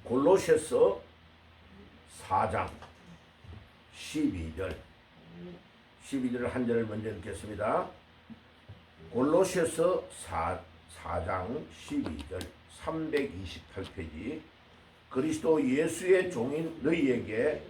골로새서 4장 12절 한 절을 먼저 읽겠습니다. 골로새서 4장 12절 328페이지. 그리스도 예수의 종인 너희에게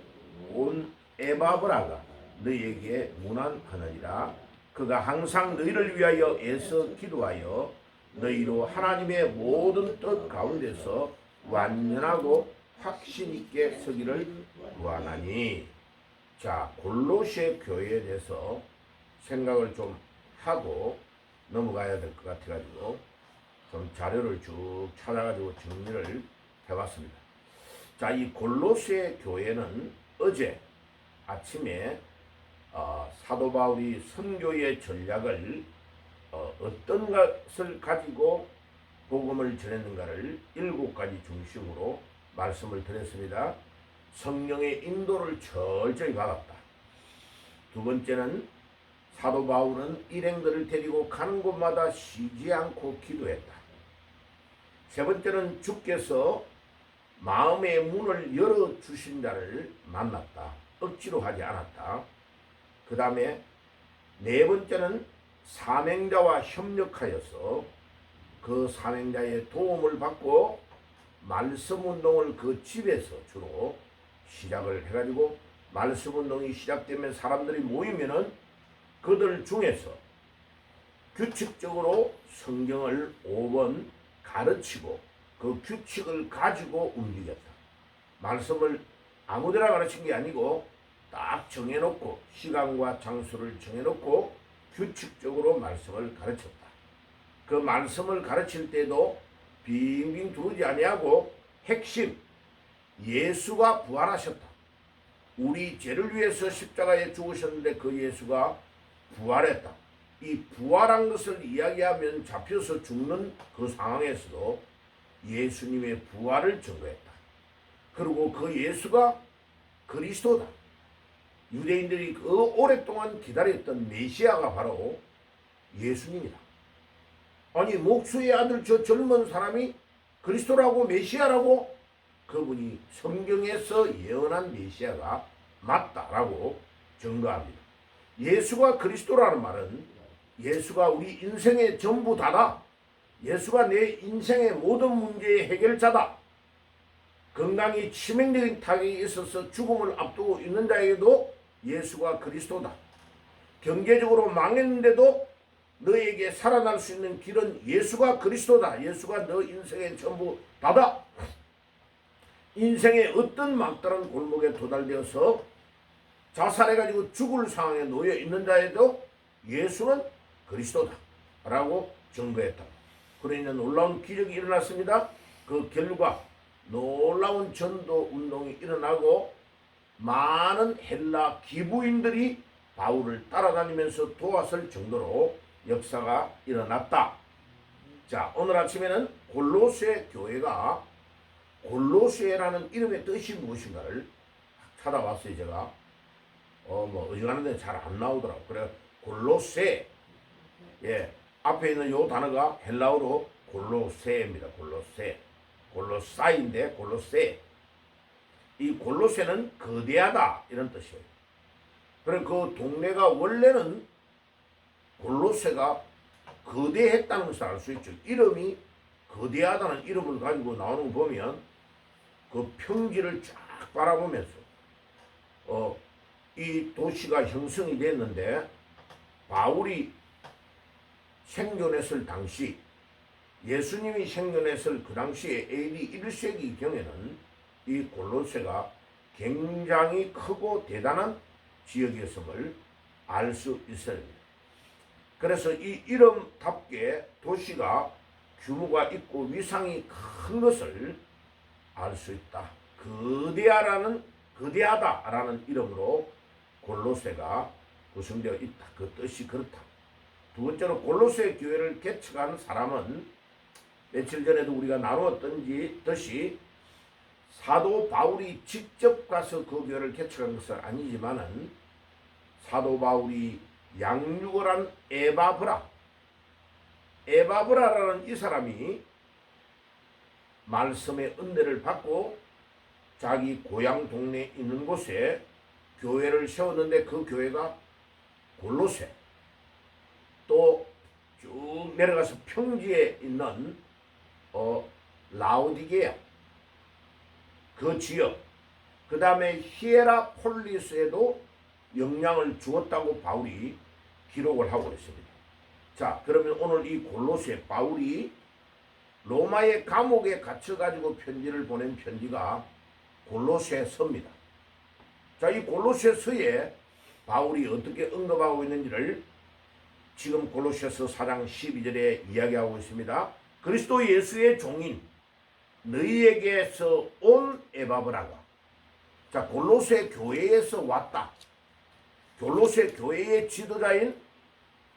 온 에바브라가 너희에게 문안하느니라. 그가 항상 너희를 위하여 애써 기도하여 너희로 하나님의 모든 뜻 가운데서 완전하고 확신 있게 서기를 구하나니. 자, 골로새 교회에 대해서 생각을 좀 하고 넘어가야 될 것 같아가지고 좀 자료를 쭉 찾아가지고 정리를 해봤습니다. 자, 이 골로새 교회는 어제 아침에 사도 바울이 선교의 전략을 어떤 것을 가지고 복음을 전했는가를 7가지 중심으로 말씀을 드렸습니다. 성령의 인도를 철저히 받았다. 두 번째는 사도 바울은 일행들을 데리고 가는 곳마다 쉬지 않고 기도했다. 세 번째는 주께서 마음의 문을 열어주신 자를 만났다. 억지로 하지 않았다. 그 다음에 네 번째는 사명자와 협력하여서 그 사명자의 도움을 받고 말씀 운동을 그 집에서 주로 시작을 해가지고 말씀 운동이 시작되면 사람들이 모이면은 그들 중에서 규칙적으로 성경을 5번 가르치고 그 규칙을 가지고 움직였다. 말씀을 아무데나 가르친 게 아니고 딱 정해놓고 시간과 장소를 정해놓고 규칙적으로 말씀을 가르쳤다. 그 말씀을 가르칠 때도 빙빙 두르지 아니하고 핵심, 예수가 부활하셨다. 우리 죄를 위해서 십자가에 죽으셨는데 그 예수가 부활했다. 이 부활한 것을 이야기하면 잡혀서 죽는 그 상황에서도 예수님의 부활을 증거했다. 그리고 그 예수가 그리스도다. 유대인들이 그 오랫동안 기다렸던 메시아가 바로 예수님이다. 아니, 목수의 아들 저 젊은 사람이 그리스도라고 메시아라고? 그분이 성경에서 예언한 메시아가 맞다라고 증거합니다. 예수가 그리스도라는 말은 예수가 우리 인생의 전부 다다. 예수가 내 인생의 모든 문제의 해결자다. 건강이 치명적인 타격이 있어서 죽음을 앞두고 있는 자에게도 예수가 그리스도다. 경제적으로 망했는데도 너에게 살아날 수 있는 길은 예수가 그리스도다. 예수가 너 인생의 전부 다다. 인생의 어떤 막다른 골목에 도달되어서 자살해가지고 죽을 상황에 놓여 있는 자에도 예수는 그리스도다 라고 증거했다. 그러니 놀라운 기적이 일어났습니다. 그 결과 놀라운 전도 운동이 일어나고 많은 헬라 기부인들이 바울을 따라다니면서 도왔을 정도로 역사가 일어났다. 자, 오늘 아침에는 골로새 교회가 골로새라는 이름의 뜻이 무엇인가를 찾아봤어요. 제가 어지간한 데는 잘 안 나오더라고. 그래 골로새, 예, 앞에 있는 요 단어가 헬라어로 골로새입니다. 골로새, 골로사인데 골로새. 이 골로새는 거대하다 이런 뜻이에요. 그럼 그 동네가 원래는 골로새가 거대했다는 것을 알 수 있죠. 이름이 거대하다는 이름을 가지고 나오는 거 보면 그 평지를 쫙 바라보면서 이 도시가 형성이 됐는데 바울이 생존했을 당시, 예수님이 생존했을 그 당시에 AD 1세기 경에는 이 골로새가 굉장히 크고 대단한 지역이었음을 알 수 있어요. 그래서 이 이름답게 도시가 규모가 있고 위상이 큰 것을 알 수 있다. 거대하다라는 이름으로 골로새가 구성되어 있다. 그 뜻이 그렇다. 두 번째로 골로새 교회를 개척한 사람은 며칠 전에도 우리가 나누었던 듯이 사도 바울이 직접 가서 그 교회를 개척한 것은 아니지만은 사도 바울이 양육을 한 에바브라라는 이 사람이 말씀의 은혜를 받고 자기 고향 동네에 있는 곳에 교회를 세웠는데 그 교회가 골로새, 또 쭉 내려가서 평지에 있는 라오디게아 그 지역, 그 다음에 히에라폴리스에도 영향을 주었다고 바울이 기록을 하고 있습니다. 자, 그러면 오늘 이 골로새 바울이 로마의 감옥에 갇혀가지고 편지를 보낸 편지가 골로새서입니다. 자, 이 골로새서에 바울이 어떻게 언급하고 있는지를 지금 골로새서 4장 12절에 이야기하고 있습니다. 그리스도 예수의 종인 너희에게서 온 에바브라가, 자, 골로새 교회에서 왔다. 골로새 교회의 지도자인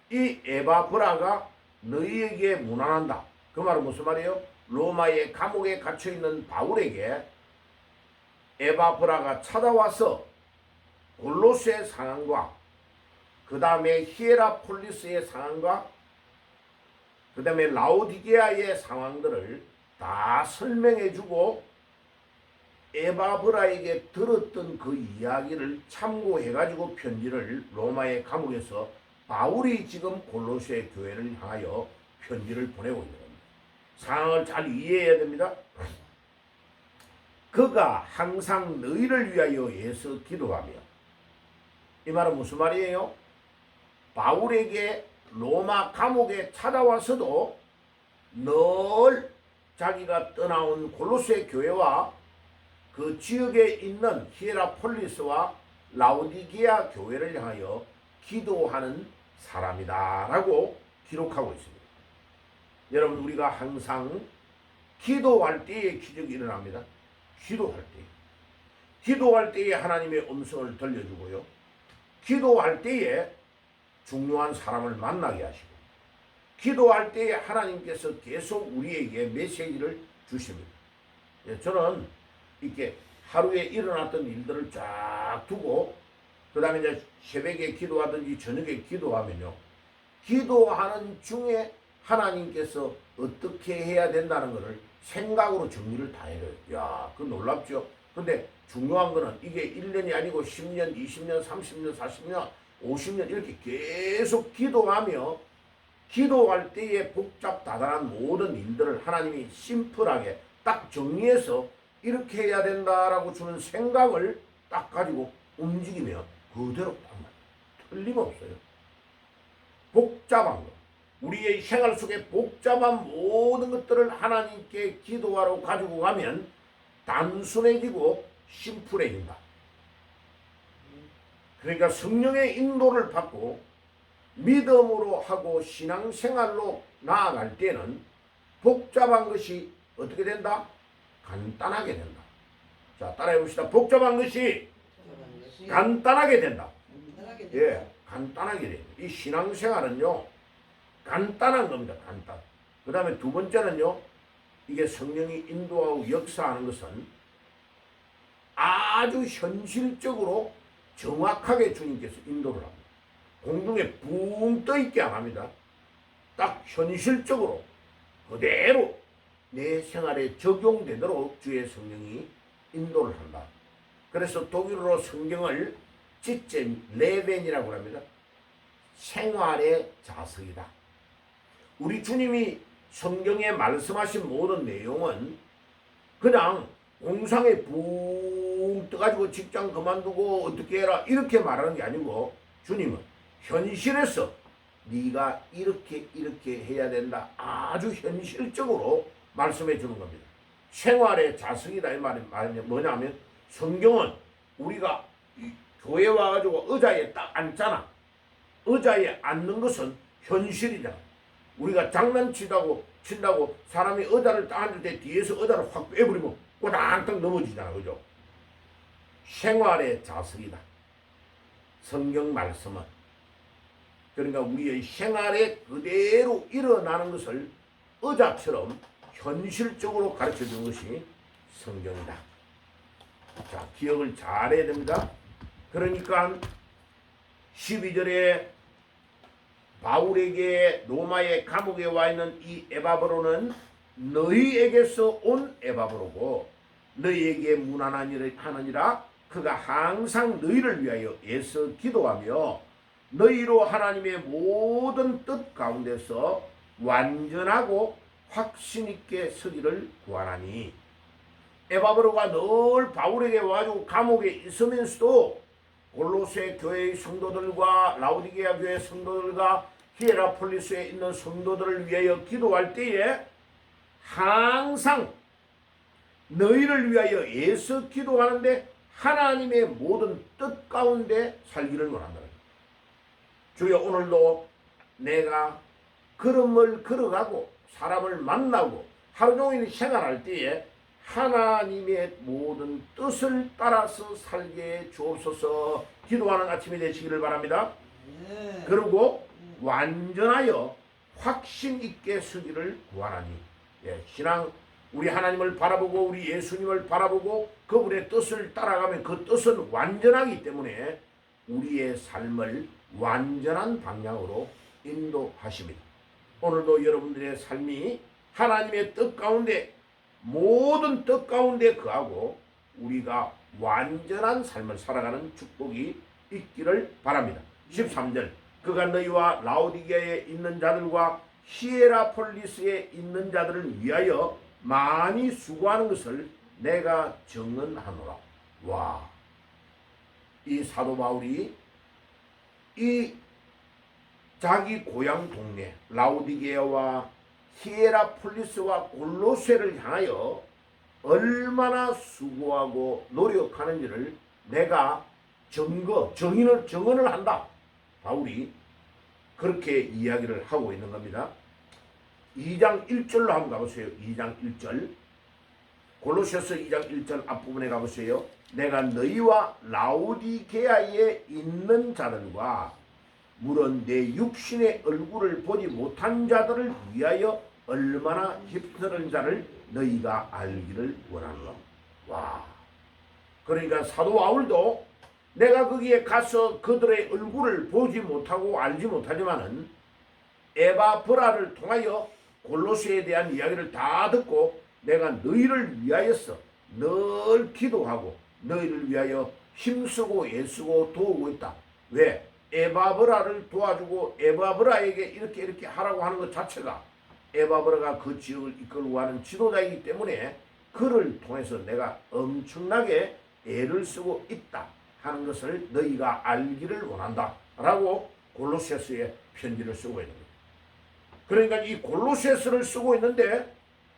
이 에바브라가 너희에게 문안한다. 그 말은 무슨 말이에요? 로마의 감옥에 갇혀있는 바울에게 에바브라가 찾아와서 골로새 상황과 그 다음에 히에라폴리스의 상황과 그 다음에 라오디게아의 상황들을 다 설명해주고 에바브라에게 들었던 그 이야기를 참고해가지고 편지를 로마의 감옥에서 바울이 지금 골로새 교회를 향하여 편지를 보내고 있는 겁니다. 상황을 잘 이해해야 됩니다. 그가 항상 너희를 위하여 애써 기도하며, 이 말은 무슨 말이에요? 바울에게 로마 감옥에 찾아와서도 늘 자기가 떠나온 골로새 교회와 그 지역에 있는 히에라폴리스와 라오디게아 교회를 향하여 기도하는 사람이다 라고 기록하고 있습니다. 여러분, 우리가 항상 기도할 때에 기적이 일어납니다. 기도할 때에 하나님의 음성을 들려주고요, 기도할 때에 중요한 사람을 만나게 하시고, 기도할 때에 하나님께서 계속 우리에게 메시지를 주십니다. 저는 이렇게 하루에 일어났던 일들을 쫙 두고 그 다음에 이제 새벽에 기도하든지 저녁에 기도하면요, 기도하는 중에 하나님께서 어떻게 해야 된다는 것을 생각으로 정리를 다 해요. 야, 그 놀랍죠? 근데 중요한 거는 이게 1년이 아니고 10년, 20년, 30년, 40년, 50년 이렇게 계속 기도하며 기도할 때에 복잡다단한 모든 일들을 하나님이 심플하게 딱 정리해서 이렇게 해야 된다라고 주는 생각을 딱 가지고 움직이면 그대로 딱 맞아요. 틀림없어요. 복잡한 거, 우리의 생활 속에 복잡한 모든 것들을 하나님께 기도하러 가지고 가면 단순해지고 심플해진다. 그러니까 성령의 인도를 받고 믿음으로 하고 신앙생활로 나아갈 때는 복잡한 것이 어떻게 된다? 간단하게 된다. 자, 따라해 봅시다. 복잡한 것이 간단하게 된다. 예, 간단하게 돼요. 이 신앙생활은요, 간단한 겁니다. 간단. 그 다음에 두 번째는요, 이게 성령이 인도하고 역사하는 것은 아주 현실적으로 정확하게 주님께서 인도를 합니다. 공중에 붕 떠있게 안 합니다. 딱 현실적으로 그대로 내 생활에 적용되도록 주의 성령이 인도를 한다. 그래서 독일어로 성경을 지젬 레벤이라고 합니다. 생활의 자석이다. 우리 주님이 성경에 말씀하신 모든 내용은 그냥 공상에 붕 떠가지고 직장 그만두고 어떻게 해라 이렇게 말하는 게 아니고, 주님은 현실에서 네가 이렇게 해야 된다, 아주 현실적으로 말씀해 주는 겁니다. 생활의 자석이다 이 말이 뭐냐면, 성경은 우리가 교회 와가지고 의자에 딱 앉잖아. 의자에 앉는 것은 현실이잖아. 우리가 장난친다고 사람이 의자를 딱 앉을 때 뒤에서 의자를 확 빼버리면 꼬당땅 넘어지잖아. 그죠? 생활의 자석이다. 성경 말씀은. 그러니까 우리의 생활에 그대로 일어나는 것을 의자처럼 현실적으로 가르쳐 주는 것이 성경이다. 자, 기억을 잘 해야 됩니다. 그러니까 12절에 바울에게 로마의 감옥에 와 있는 이 에바브로는 너희에게서 온 에바브로고, 너희에게 무난하니라. 그가 항상 너희를 위하여 애써 기도하며 너희로 하나님의 모든 뜻 가운데서 완전하고 확신 있게 서기를 구하나니. 에바브로가 늘 바울에게 와가지고 감옥에 있으면서도 골로새 교회의 성도들과 라오디게아 교회 성도들과 히에라폴리스에 있는 성도들을 위하여 기도할 때에 항상 너희를 위하여 애써 기도하는데 하나님의 모든 뜻 가운데 살기를 원한다. 주여, 오늘도 내가 걸음을 걸어가고 사람을 만나고 하루 종일 생활할 때에 하나님의 모든 뜻을 따라서 살게 주옵소서. 기도하는 아침이 되시기를 바랍니다. 그리고 완전하여 확신 있게 서기를 구하나니. 신앙, 우리 하나님을 바라보고 우리 예수님을 바라보고 그분의 뜻을 따라가면 그 뜻은 완전하기 때문에 우리의 삶을 완전한 방향으로 인도하십니다. 오늘도 여러분들의 삶이 하나님의 뜻 가운데, 모든 뜻 가운데 거하고 우리가 완전한 삶을 살아가는 축복이 있기를 바랍니다. 13절, 그가 너희와 라오디게아에 있는 자들과 히에라폴리스에 있는 자들을 위하여 많이 수고하는 것을 내가 증언하노라. 와, 이 사도 바울이 이 자기 고향 동네 라오디게아와 히에라폴리스와 골로새를 향하여 얼마나 수고하고 노력하는지를 내가 증언을 한다. 바울이 그렇게 이야기를 하고 있는 겁니다. 2장 1절로 한번 가보세요. 2장 1절. 골로새서 2장 1절 앞부분에 가보세요. 내가 너희와 라오디게아에 있는 자들과 물은 내 육신의 얼굴을 보지 못한 자들을 위하여 얼마나 힘쓰는 자를 너희가 알기를 원하노라. 와, 그러니까 사도 바울도 내가 거기에 가서 그들의 얼굴을 보지 못하고 알지 못하지만은 에바브라를 통하여 골로새에 대한 이야기를 다 듣고 내가 너희를 위하여서 늘 기도하고 너희를 위하여 힘쓰고 애쓰고 도우고 있다. 왜? 에바브라를 도와주고 에바브라에게 이렇게 하라고 하는 것 자체가 에바브라가 그 지역을 이끌고 가는 지도자이기 때문에 그를 통해서 내가 엄청나게 애를 쓰고 있다 하는 것을 너희가 알기를 원한다 라고 골로새서에 편지를 쓰고 있는 거예요. 그러니까 이 골로새서를 쓰고 있는데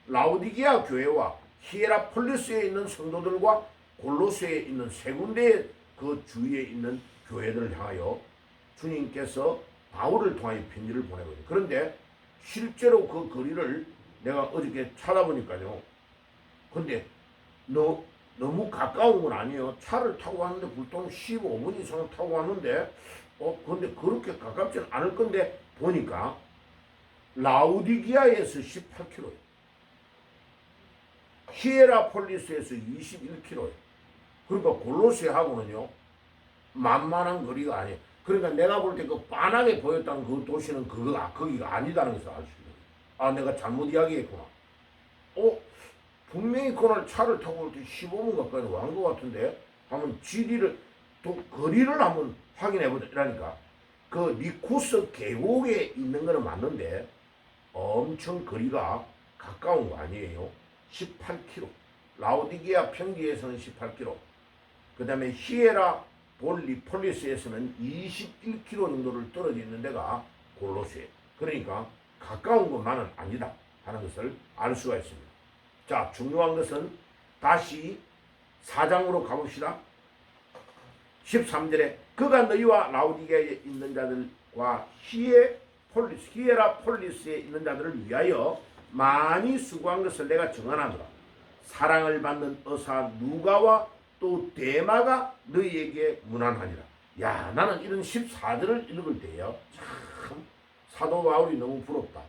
라오디게아 교회와 히에라폴리스에 있는 성도들과 골로새에 있는 세 군데의 그 주위에 있는 교회들을 향하여 주님께서 바울을 통하여 편지를 보내고 있어요. 그런데 실제로 그 거리를 내가 어저께 찾아보니까요. 근데 너무 가까운 건 아니에요. 차를 타고 왔는데 보통 15분 이상 타고 왔는데 근데 그렇게 가깝지는 않을 건데 보니까 라우디기아에서 18km예요. 히에라폴리스에서 21km예요. 그러니까 골로새하고는요 만만한 거리가 아니에요. 그러니까 내가 볼 때 그 빤하게 보였던 그 도시는 거기가 아니다는 것을 알 수 있어요. 아, 내가 잘못 이야기했구나. 분명히 그날 차를 타고 올 때 15분 가까이 왔는 것 같은데 한번 또 거리를 한번 확인해 보자니까 그 니코스 계곡에 있는 거는 맞는데 엄청 거리가 가까운 거 아니에요. 18km. 라오디게아 평지에서는 18km. 그 다음에 히에라폴리스에서는 21km 정도를 떨어져 있는 데가 골로새. 그러니까 가까운 것만은 아니다 하는 것을 알 수가 있습니다. 자, 중요한 것은 다시 4장으로 가봅시다. 13절에 그가 너희와 라오디게아에 있는 자들과 히에라폴리스에 있는 자들을 위하여 많이 수고한 것을 내가 증언하노라. 사랑을 받는 의사 누가와 또 데마가 너희에게 무난하니라. 야, 나는 이런 14절을 읽을 때요 참 사도 바울이 너무 부럽다.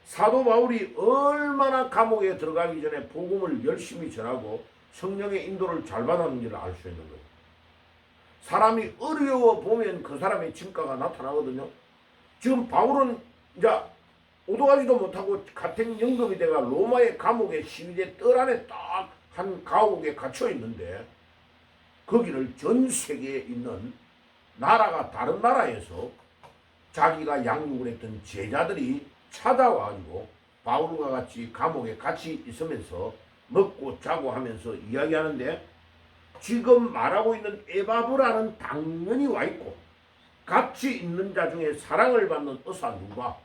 사도 바울이 얼마나 감옥에 들어가기 전에 복음을 열심히 전하고 성령의 인도를 잘 받았는지를 알 수 있는 거예요. 사람이 어려워 보면 그 사람의 진가가 나타나거든요. 지금 바울은 이제 오도가지도 못하고 같은 영겁이 돼가 로마의 감옥에 시위대 뜰 안에 딱 한 가옥에 갇혀 있는데 거기를 전 세계에 있는 나라가 다른 나라에서 자기가 양육을 했던 제자들이 찾아와가지고 바울과 같이 감옥에 같이 있으면서 먹고 자고 하면서 이야기하는데 지금 말하고 있는 에바브라는 당연히 와 있고 같이 있는 자 중에 사랑을 받는 의사 누가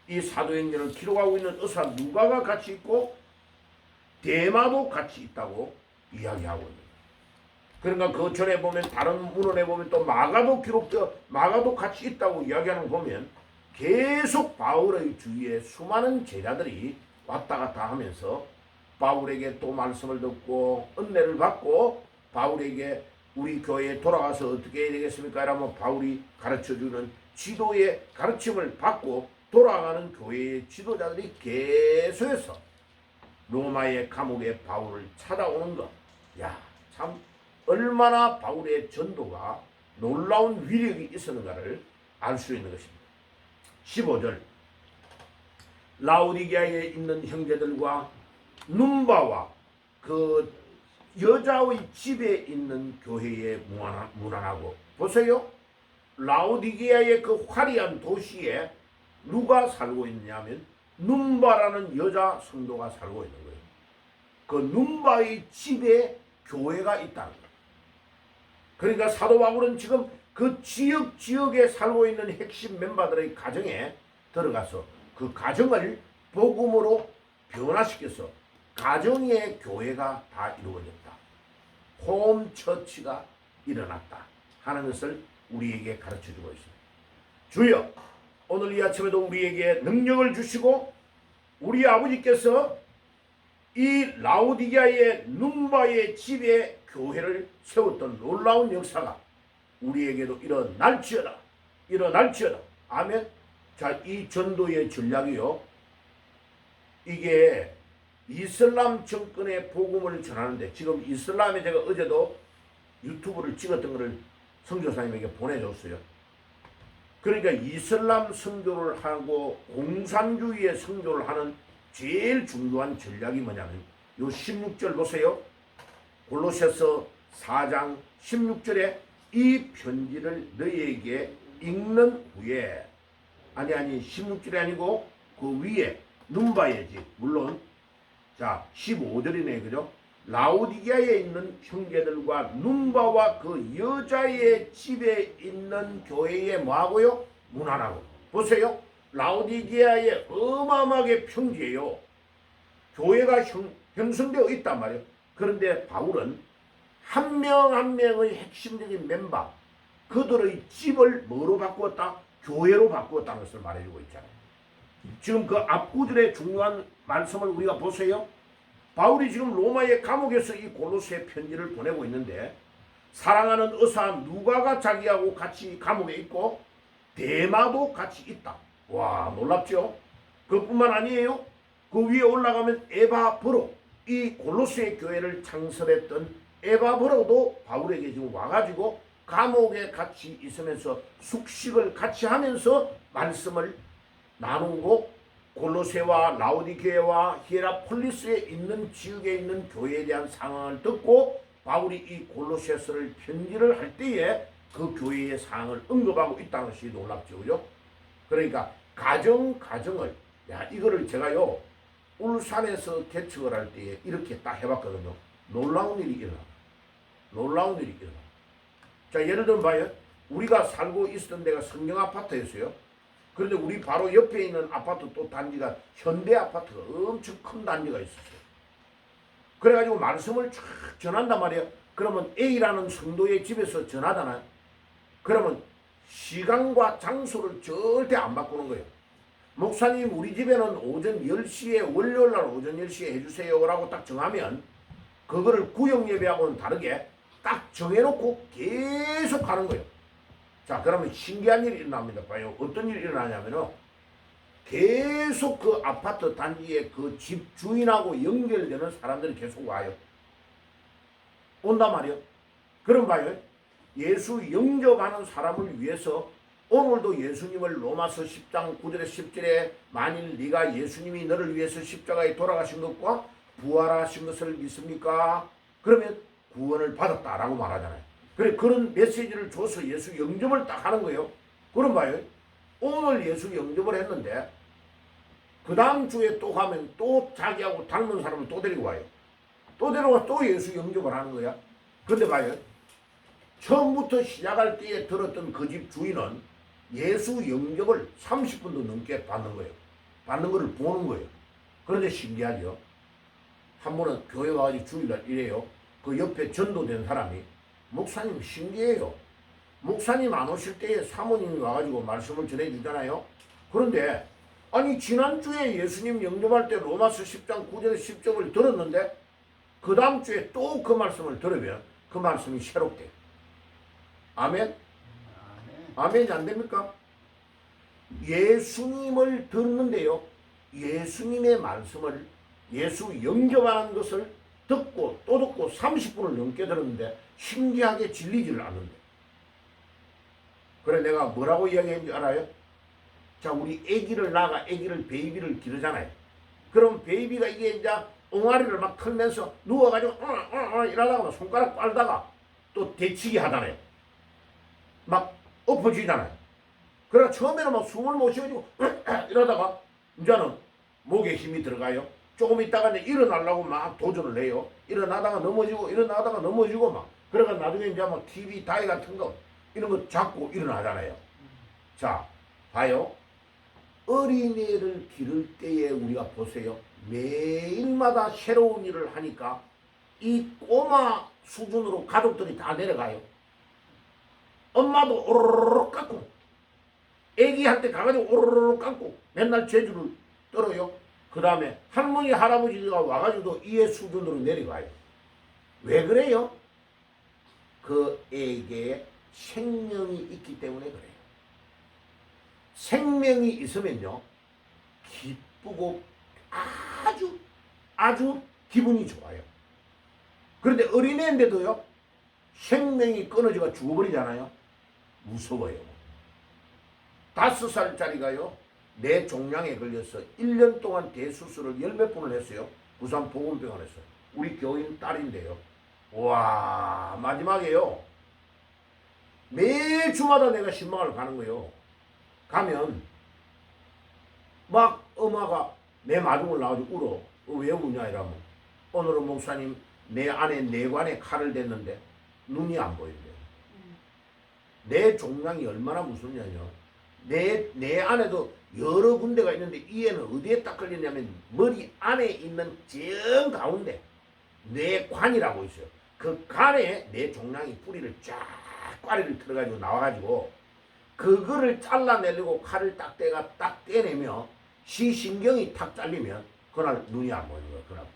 이 사도행전을 기록하고 있는 의사 누가가 같이 있고 데마도 같이 있다고 이야기하고 있는 거예요. 그러니까 그 전에 보면 다른 문헌에 보면 또 마가도 기록되어 마가도 같이 있다고 이야기하는 거 보면 계속 바울의 주위에 수많은 제자들이 왔다 갔다 하면서 바울에게 또 말씀을 듣고 은혜를 받고 바울에게 우리 교회에 돌아가서 어떻게 해야 되겠습니까? 이러면 바울이 가르쳐주는 지도의 가르침을 받고 돌아가는 교회의 지도자들이 계속해서 로마의 감옥에 바울을 찾아오는 것. 야, 참 얼마나 바울의 전도가 놀라운 위력이 있었는가를 알 수 있는 것입니다. 15절 라오디게아에 있는 형제들과 num바와 그 여자의 집에 있는 교회에 문안하고 보세요. 라오디게아의 그 화려한 도시에 누가 살고 있냐면 num바라는 여자 성도가 살고 있는 거예요. 그 num바의 집에 교회가 있다는 거예요. 그러니까 사도 바울은 지금 그 지역에 살고 있는 핵심 멤버들의 가정에 들어가서 그 가정을 복음으로 변화시켜서 가정의 교회가 다 이루어졌다. 홈처치가 일어났다 하는 것을 우리에게 가르쳐주고 있습니다. 주여, 오늘 이 아침에도 우리에게 능력을 주시고 우리 아버지께서 이 라오디게아의 num바의 집에 교회를 세웠던 놀라운 역사가 우리에게도 일어날지어다. 일어날지어다. 아멘. 자, 이 전도의 전략이요. 이게 이슬람 정권의 복음을 전하는데 지금 이슬람에 제가 어제도 유튜브를 찍었던 것을 선교사님에게 보내줬어요. 그러니까 이슬람 선교를 하고 공산주의의 선교를 하는 제일 중요한 전략이 뭐냐면 요 16절 보세요. 골로새서 4장 16절에 이 편지를 너희에게 읽는 후에 아니 16절이 아니고 그 위에 num바의 집 물론 자 15절이네 그죠? 라오디게아에 있는 형제들과 num바와 그 여자의 집에 있는 교회에 뭐하고요? 문안하고 보세요. 라오디게아에 어마어마하게 평지예요. 교회가 형성되어 있단 말이에요. 그런데 바울은 한 명 한 명의 핵심적인 멤버 그들의 집을 뭐로 바꾸었다? 교회로 바꾸었다는 것을 말해주고 있잖아요. 지금 그 앞구절의 중요한 말씀을 우리가 보세요. 바울이 지금 로마의 감옥에서 이 골로새 편지를 보내고 있는데 사랑하는 의사 누가가 자기하고 같이 감옥에 있고 데마도 같이 있다. 와, 놀랍죠? 그뿐만 아니에요. 그 위에 올라가면 에바브로 이 골로새 교회를 창설했던 에바브로도 바울에게 지금 와가지고 감옥에 같이 있으면서 숙식을 같이 하면서 말씀을 나누고 골로새와 라오디게아와 히에라폴리스에 있는 지역에 있는 교회에 대한 상황을 듣고 바울이 이 골로새서를 편지를 할 때에 그 교회의 상황을 언급하고 있다는 것이 놀랍죠. 그죠? 그러니까 가정을 이거를 제가요 울산에서 개척을 할 때에 이렇게 딱 해봤거든요. 놀라운 일이 일어나. 놀라운 일이 일어나. 자, 예를 들면 봐요. 우리가 살고 있었던 데가 성경 아파트였어요. 그런데 우리 바로 옆에 있는 아파트 또 단지가 현대 아파트가 엄청 큰 단지가 있었어요. 그래가지고 말씀을 쫙 전한단 말이에요. 그러면 A라는 성도의 집에서 전하잖아요. 그러면 시간과 장소를 절대 안 바꾸는 거예요. 목사님 우리 집에는 오전 10시에 월요일날 오전 10시에 해주세요 라고 딱 정하면 그거를 구역 예배하고는 다르게 딱 정해놓고 계속 하는 거예요. 자, 그러면 신기한 일이 일어납니다. 봐요. 어떤 일이 일어나냐면은 계속 그 아파트 단지의 그 집 주인하고 연결되는 사람들이 계속 와요. 온단 말이에요. 그럼 봐요. 예수 영접하는 사람을 위해서 오늘도 예수님을 로마서 10장 9절에 10절에 만일 네가 예수님이 너를 위해서 십자가에 돌아가신 것과 부활하신 것을 믿습니까? 그러면 구원을 받았다라고 말하잖아요. 그래 그런 메시지를 줘서 예수 영접을 딱 하는 거예요. 그럼 봐요. 오늘 예수 영접을 했는데 그 다음 주에 또 가면 또 자기하고 닮은 사람을 또 데리고 와요. 또 데려와 또 예수 영접을 하는 거야. 그런데 봐요. 처음부터 시작할 때에 들었던 그 집 주인은 예수 영접을 30분도 넘게 받는 거예요. 받는 거를 보는 거예요. 그런데 신기하죠. 한 번은 교회 와가지고 주일날 이래요. 그 옆에 전도된 사람이 목사님 신기해요. 목사님 안 오실 때에 사모님이 와가지고 말씀을 전해주잖아요. 그런데 아니 지난주에 예수님 영접할 때 로마서 10장 9절에 10절을 들었는데 그 다음 주에 또 그 말씀을 들으면 그 말씀이 새롭대. 아멘? 아멘이 안 됩니까? 예수님을 듣는데요. 예수님의 말씀을 예수 영접하는 것을 듣고 또 듣고 30분을 넘게 들었는데 신기하게 질리지를 않는데. 그래 내가 뭐라고 이야기했는지 알아요? 자 우리 애기를 낳아 애기를 베이비를 기르잖아요. 그럼 베이비가 이게 이제 옹알이를 막 털면서 누워가지고 이러다가 손가락 빨다가 또 데치기 하잖아요. 막 엎어지잖아요. 그러나 처음에는 막 숨을 못 쉬어지고 이러다가 이제는 목에 힘이 들어가요. 조금 있다가 일어나려고 막 도전을 해요. 일어나다가 넘어지고 일어나다가 넘어지고 막 그러니까 나중에 이제 막 TV 다이 같은 거 이런 거 잡고 일어나잖아요. 자 봐요. 어린애를 기를 때에 우리가 보세요. 매일마다 새로운 일을 하니까 이 꼬마 수준으로 가족들이 다 내려가요. 엄마도 오르르 깎고 애기한테 가가지고 오르르 깎고 맨날 제주를 떨어요. 그 다음에 할머니 할아버지가 와가지고 이해 수준으로 내려가요. 왜 그래요? 그 애에게 생명이 있기 때문에 그래요. 생명이 있으면요 기쁘고 아주 기분이 좋아요. 그런데 어린애인데도요 생명이 끊어지가 죽어버리잖아요. 무서워요. 5살짜리가요 뇌 종양에 걸려서 1년 동안 대수술을 10몇 번을 했어요. 부산 보건병원에서. 우리 교인 딸인데요. 와 마지막에요 매주마다 내가 신방을 가는 거예요. 가면 막 엄마가 내 마중을 나와가지고 울어. 왜 우냐 이러면 오늘은 목사님 내 안에 뇌관에 칼을 댔는데 눈이 안 보인대요. 내 종양이 얼마나 무섭냐요. 내 안에도 여러 군데가 있는데 이 애는 어디에 딱 걸리냐면 머리 안에 있는 정 가운데 뇌관이라고 있어요. 그 간에 내 종양이 뿌리를 쫙 꽈리를 틀어가지고 나와가지고 그거를 잘라내려고 칼을 딱 떼가 딱 떼내며 시신경이 탁 잘리면 그날 눈이 안 보이는 거예요. 그날부터.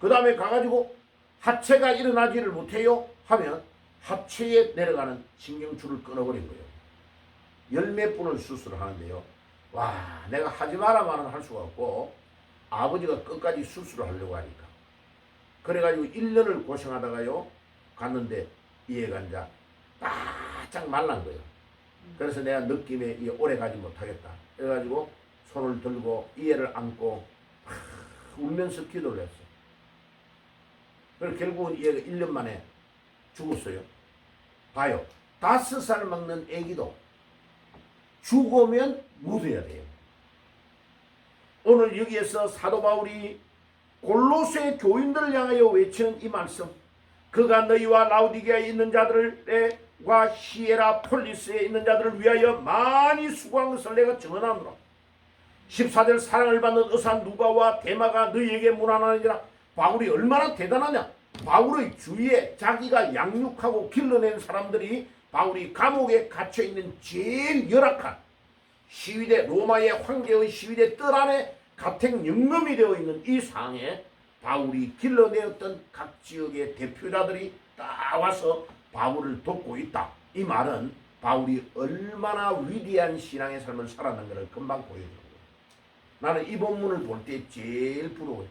그 다음에 가가지고 하체가 일어나지를 못해요 하면 하체에 내려가는 신경줄을 끊어버린 거예요. 10몇 분을 수술을 하는데요. 와 내가 하지 마라마는 할 수가 없고 아버지가 끝까지 수술을 하려고 하니까 그래가지고 1년을 고생하다가요 갔는데 이 애가 이제 바짝 말란 거예요. 그래서 내가 느낌에 이 오래 가지 못하겠다. 그래가지고 손을 들고 이 애를 안고 울면서 기도를 했어. 그래서 결국은 이 애가 1년 만에 죽었어요. 봐요. 5살 먹는 애기도 죽으면 묻어야 돼요. 오늘 여기에서 사도 바울이 골로새 교인들을 향하여 외치는 이 말씀, 그가 너희와 라우디게아에 있는 자들과 히에라 폴리스에 있는 자들을 위하여 많이 수고한 것을 내가 증언하노라. 14절 사랑을 받는 의사 누가와 데마가 너희에게 문안하느니라. 바울이 얼마나 대단하냐. 바울의 주위에 자기가 양육하고 길러낸 사람들이 바울이 감옥에 갇혀있는 제일 열악한 시위대, 로마의 황제의 시위대 뜰 안에 가택연금이 되어 있는 이 상황에 바울이 길러내었던 각 지역의 대표자들이 다 와서 바울을 돕고 있다. 이 말은 바울이 얼마나 위대한 신앙의 삶을 살았는 것을 금방 보여주는 거예요. 나는 이 본문을 볼 때 제일 부러워요.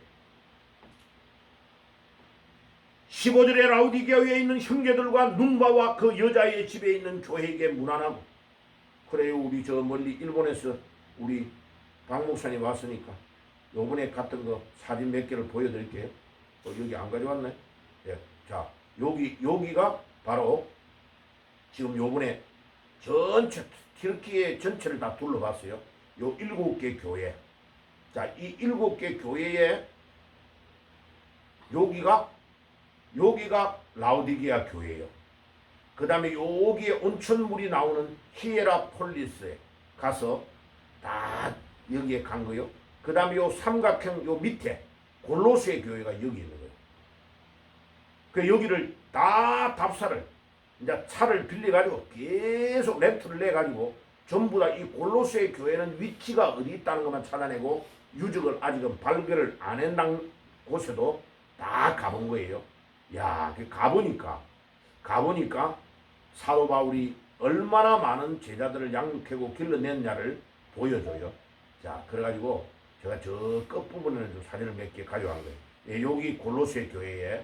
15절에 라우디게아에 있는 형제들과 눈바와 그 여자의 집에 있는 교회에게 문안하고 그래요. 우리 저 멀리 일본에서 우리 박 목사님 왔으니까 요번에 갔던 거 사진 몇 개를 보여드릴게요. 여기 안 가져왔네. 예. 자, 여기가 바로 지금 요번에 전체 튀르키예 전체를 다 둘러봤어요. 요 7개 교회. 자, 이 7개 교회에 여기가 라우디게아 교회예요. 그 다음에 여기에 온천물이 나오는 히에라폴리스에 가서 다 여기에 간 거요. 그 다음에 요 삼각형 요 밑에 골로새 교회가 여기 있는 거예요. 그 여기를 다 답사를 이제 차를 빌려가지고 계속 렌트를 내가지고 전부 다 이 골로새 교회는 위치가 어디 있다는 것만 찾아내고 유적을 아직은 발견을 안 했는 곳에도 다 가본 거예요. 야, 가보니까 사도 바울이 얼마나 많은 제자들을 양육하고 길러냈냐를 보여줘요. 자, 그래가지고 제가 저 끝부분에는 좀 사진을 몇 개 가져간 거예요. 예, 여기 골로새 교회에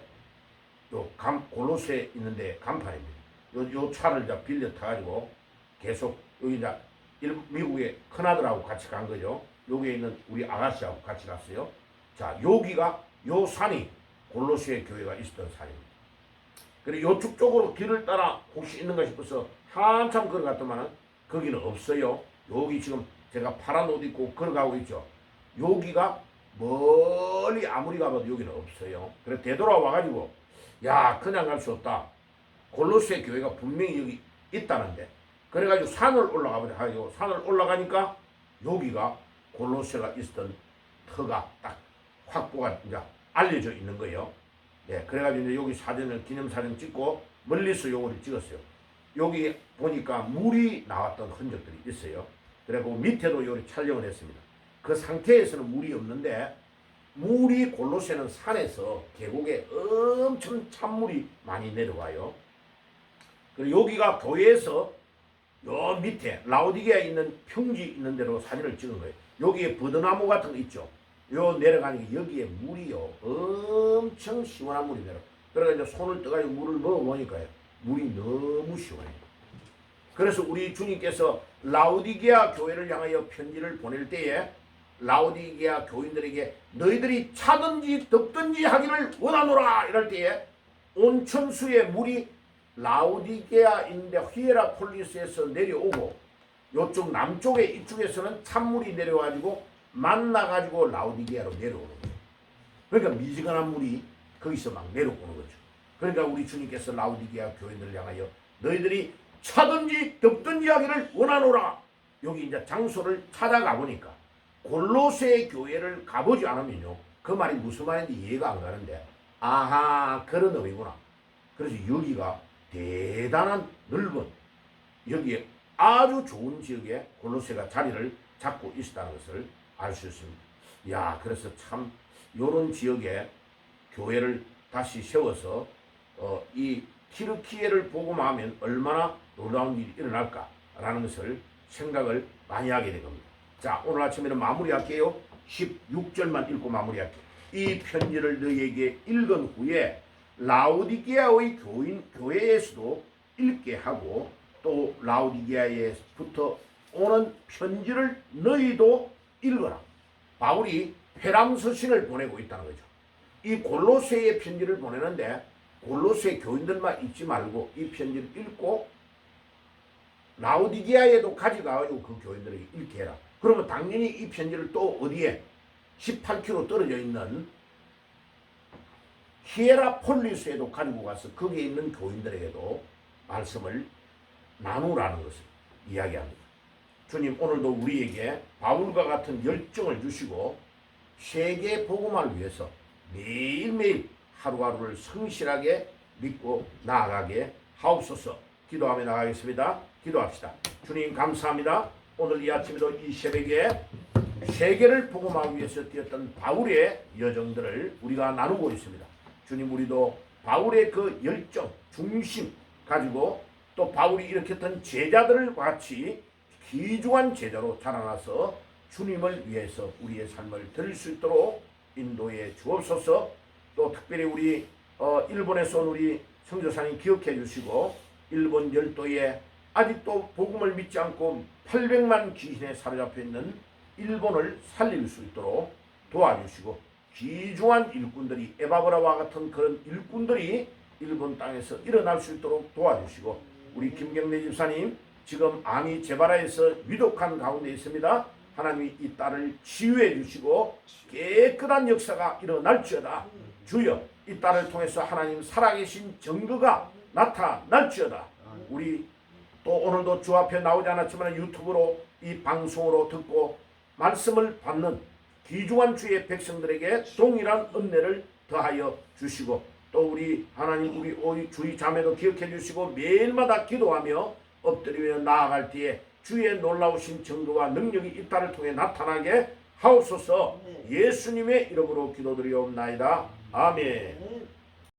골로새 있는데 간판입니다. 요 차를 이제 빌려 타가지고 계속 여기 이제 미국의 큰아들하고 같이 간 거죠. 여기에 있는 우리 아가씨하고 같이 갔어요. 자, 여기가 요 산이 골로새 교회가 있었던 산입니다. 그리고 요쪽 쪽으로 길을 따라 혹시 있는가 싶어서 한참 걸어갔더만은 거기는 없어요. 여기 지금 제가 파란 옷 입고 걸어가고 있죠. 여기가 멀리 아무리 가봐도 여기는 없어요. 그래서 되돌아와가지고 야, 그냥 갈 수 없다. 골로새 교회가 분명히 여기 있다는데 그래가지고 산을 올라가보자 하고 산을 올라가니까 여기가 골로새가 있었던 터가 딱 확보가 이제 알려져 있는 거예요. 예, 그래가지고 이제 여기 사진을 기념사진 찍고 멀리서 요거를 찍었어요. 여기 보니까 물이 나왔던 흔적들이 있어요. 그리고 밑에도 요리 촬영을 했습니다. 그 상태에서는 물이 없는데 물이 골로새는 산에서 계곡에 엄청 찬물이 많이 내려와요. 그리고 여기가 교회에서 요 밑에 라우디게아에 있는 평지 있는 데로 사진을 찍은 거예요. 여기에 버드나무 같은 거 있죠. 요 내려가니까 여기에 물이요 엄청 시원한 물이 내려. 그래서 이제 손을 떠가지고 물을 먹어보니까요 물이 너무 시원해요. 그래서 우리 주님께서 라우디게아 교회를 향하여 편지를 보낼 때에 라우디게아 교인들에게 너희들이 차든지 덥든지 하기를 원하노라 이럴 때에 온천수의 물이 라우디게아인데 히에라폴리스에서 내려오고 요쪽 남쪽에 이쪽에서는 찬물이 내려와가지고 만나가지고 라우디게아로 내려오는 거예요. 그러니까 미지근한 물이 거기서 막 내려오는 거죠. 그러니까 우리 주님께서 라우디게아 교인들을 향하여 너희들이 차든지 덥든지 하기를 원하노라. 여기 이제 장소를 찾아가 보니까 골로새 교회를 가보지 않으면요 그 말이 무슨 말인지 이해가 안 가는데 아하 그런 의미구나. 그래서 여기가 대단한 넓은 여기에 아주 좋은 지역에 골로새가 자리를 잡고 있었다는 것을 알 수 있습니다. 야, 그래서 참 요런 지역에 교회를 다시 세워서 이 튀르키예를 보고만 하면 얼마나 놀라운 일이 일어날까라는 것을 생각을 많이 하게 된 겁니다. 자, 오늘 아침에는 마무리할게요. 16절만 읽고 마무리할게요. 이 편지를 너희에게 읽은 후에 라우디게아의 교회에서도 읽게 하고 또 라우디게아에부터 오는 편지를 너희도 읽어라. 바울이 회람서신을 보내고 있다는 거죠. 이 골로새의 편지를 보내는데 골로새 교인들만 읽지 말고 이 편지를 읽고 라우디게아에도 가져가가지고 그 교인들에게 읽게 해라. 그러면 당연히 이 편지를 또 어디에 18km 떨어져 있는 히에라폴리스에도 가지고 가서 거기에 있는 교인들에게도 말씀을 나누라는 것을 이야기합니다. 주님 오늘도 우리에게 바울과 같은 열정을 주시고 세계 복음화를 위해서 매일매일 하루하루를 성실하게 믿고 나아가게 하옵소서. 기도하며 나가겠습니다. 기도합시다. 주님 감사합니다. 오늘 이 아침에도 이 새벽에 세계를 복음하기 위해서 뛰었던 바울의 여정들을 우리가 나누고 있습니다. 주님 우리도 바울의 그 열정, 중심 가지고 또 바울이 일으켰던 제자들을 같이 귀중한 제자로 자라나서 주님을 위해서 우리의 삶을 드릴 수 있도록 인도해 주옵소서. 또 특별히 우리 일본에서 온 우리 선교사님 기억해 주시고 일본 열도의 아직도 복음을 믿지 않고 800만 귀신에 사로잡혀 있는 일본을 살릴 수 있도록 도와주시고, 귀중한 일꾼들이 에바브라와 같은 그런 일꾼들이 일본 땅에서 일어날 수 있도록 도와주시고, 우리 김경래 집사님 지금 암이 재발하여서 위독한 가운데 있습니다. 하나님이 이 딸을 치유해 주시고 깨끗한 역사가 일어날지어다. 주여, 이 딸을 통해서 하나님 살아계신 증거가 나타날지어다. 우리 또 오늘도 주 앞에 나오지 않았지만 유튜브로 이 방송으로 듣고 말씀을 받는 귀중한 주의 백성들에게 동일한 은혜를 더하여 주시고, 또 우리 하나님 우리 주의 자매도 기억해 주시고 매일마다 기도하며 엎드리며 나아갈 때에 주의 놀라우신 증거와 능력이 이 딸을 통해 나타나게 하옵소서. 예수님의 이름으로 기도드리옵나이다. 아멘.